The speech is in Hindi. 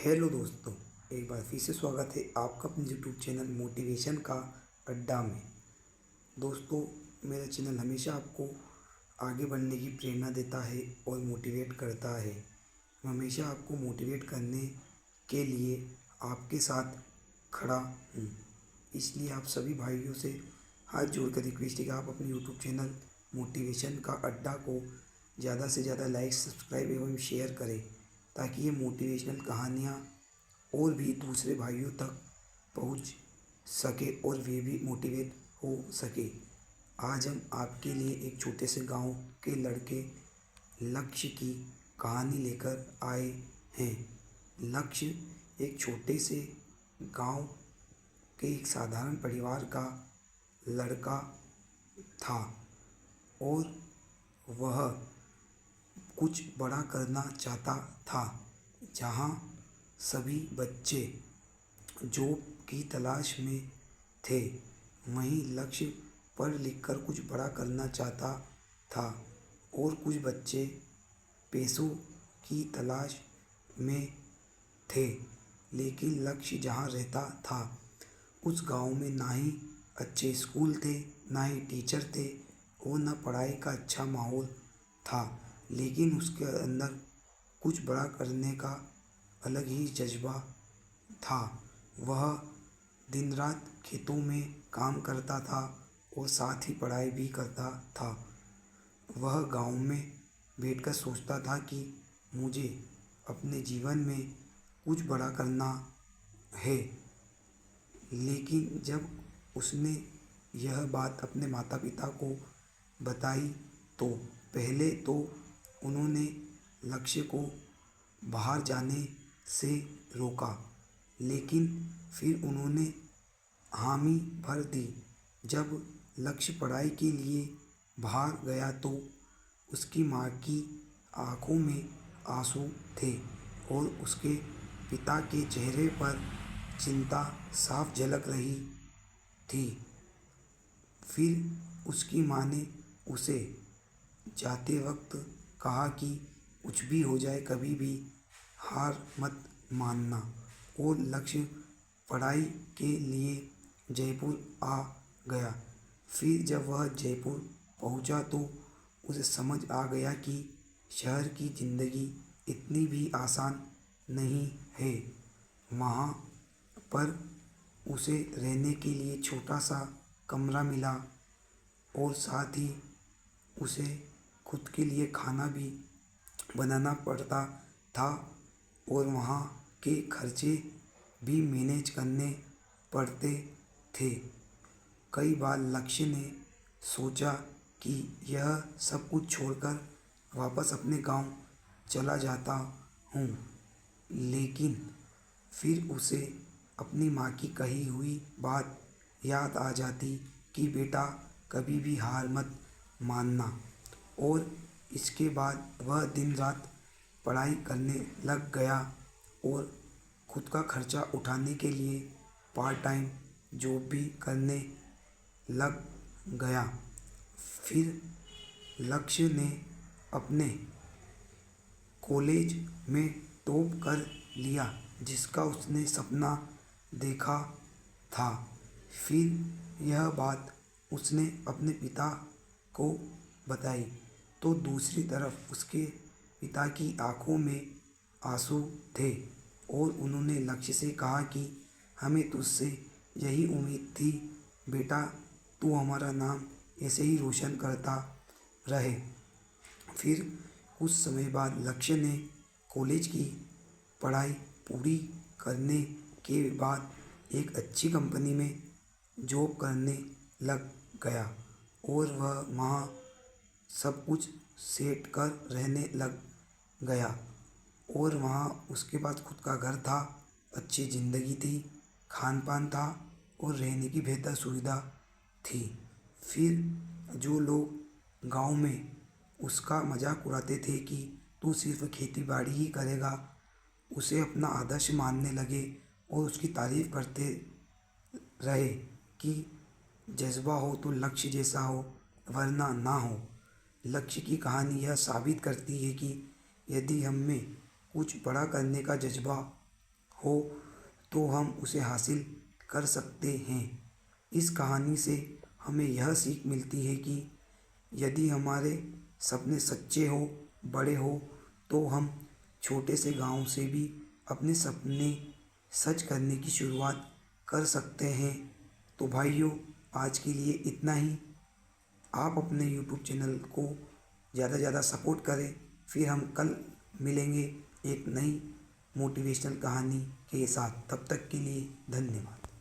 हेलो दोस्तों, एक बार फिर से स्वागत है आपका अपने यूट्यूब चैनल मोटिवेशन का अड्डा में। दोस्तों, मेरा चैनल हमेशा आपको आगे बढ़ने की प्रेरणा देता है और मोटिवेट करता है। मैं हमेशा आपको मोटिवेट करने के लिए आपके साथ खड़ा हूँ। इसलिए आप सभी भाइयों से हाथ जोड़कर रिक्वेस्ट है कि आप अपने यूट्यूब चैनल मोटिवेशन का अड्डा को ज़्यादा से ज़्यादा लाइक, सब्सक्राइब एवं शेयर करें, ताकि ये मोटिवेशनल कहानियाँ और भी दूसरे भाइयों तक पहुंच सके और वे भी मोटिवेट हो सके। आज हम आपके लिए एक छोटे से गांव के लड़के लक्ष्य की कहानी लेकर आए हैं। लक्ष्य एक छोटे से गांव के एक साधारण परिवार का लड़का था और वह कुछ बड़ा करना चाहता था। जहाँ सभी बच्चे जॉब की तलाश में थे, वहीं लक्ष्य पढ़ लिख कर कुछ बड़ा करना चाहता था और कुछ बच्चे पैसों की तलाश में थे। लेकिन लक्ष्य जहाँ रहता था उस गांव में ना ही अच्छे स्कूल थे, ना ही टीचर थे और ना पढ़ाई का अच्छा माहौल था। लेकिन उसके अंदर कुछ बड़ा करने का अलग ही जज्बा था। वह दिन रात खेतों में काम करता था और साथ ही पढ़ाई भी करता था। वह गांव में बैठकर सोचता था कि मुझे अपने जीवन में कुछ बड़ा करना है। लेकिन जब उसने यह बात अपने माता पिता को बताई तो पहले तो उन्होंने लक्ष्य को बाहर जाने से रोका, लेकिन फिर उन्होंने हामी भर दी। जब लक्ष्य पढ़ाई के लिए बाहर गया तो उसकी माँ की आंखों में आंसू थे और उसके पिता के चेहरे पर चिंता साफ झलक रही थी। फिर उसकी माँ ने उसे जाते वक्त कहा कि कुछ भी हो जाए, कभी भी हार मत मानना। और लक्ष्य पढ़ाई के लिए जयपुर आ गया। फिर जब वह जयपुर पहुंचा तो उसे समझ आ गया कि शहर की ज़िंदगी इतनी भी आसान नहीं है। वहाँ पर उसे रहने के लिए छोटा सा कमरा मिला और साथ ही उसे खुद के लिए खाना भी बनाना पड़ता था और वहाँ के खर्चे भी मैनेज करने पड़ते थे। कई बार लक्ष्य ने सोचा कि यह सब कुछ छोड़कर वापस अपने गांव चला जाता हूँ, लेकिन फिर उसे अपनी माँ की कही हुई बात याद आ जाती कि बेटा कभी भी हार मत मानना। और इसके बाद वह दिन रात पढ़ाई करने लग गया और खुद का खर्चा उठाने के लिए पार्ट टाइम जॉब भी करने लग गया। फिर लक्ष्य ने अपने कॉलेज में टॉप कर लिया, जिसका उसने सपना देखा था। फिर यह बात उसने अपने पिता को बताई तो दूसरी तरफ उसके पिता की आंखों में आंसू थे और उन्होंने लक्ष्य से कहा कि हमें तुझसे यही उम्मीद थी बेटा, तू हमारा नाम ऐसे ही रोशन करता रहे। फिर कुछ समय बाद लक्ष्य ने कॉलेज की पढ़ाई पूरी करने के बाद एक अच्छी कंपनी में जॉब करने लग गया और वह वहाँ सब कुछ सेट कर रहने लग गया। और वहाँ उसके पास खुद का घर था, अच्छी ज़िंदगी थी, खान पान था और रहने की बेहतर सुविधा थी। फिर जो लोग गांव में उसका मजाक उड़ाते थे कि तू सिर्फ खेती बाड़ी ही करेगा, उसे अपना आदर्श मानने लगे और उसकी तारीफ़ करते रहे कि जज्बा हो तो लक्ष्य जैसा हो, वरना ना हो। लक्ष्य की कहानी यह साबित करती है कि यदि हम में कुछ बड़ा करने का जज्बा हो तो हम उसे हासिल कर सकते हैं। इस कहानी से हमें यह सीख मिलती है कि यदि हमारे सपने सच्चे हो, बड़े हो, तो हम छोटे से गांव से भी अपने सपने सच करने की शुरुआत कर सकते हैं। तो भाइयों, आज के लिए इतना ही। आप अपने यूट्यूब चैनल को ज़्यादा से ज़्यादा सपोर्ट करें। फिर हम कल मिलेंगे एक नई मोटिवेशनल कहानी के साथ। तब तक के लिए धन्यवाद।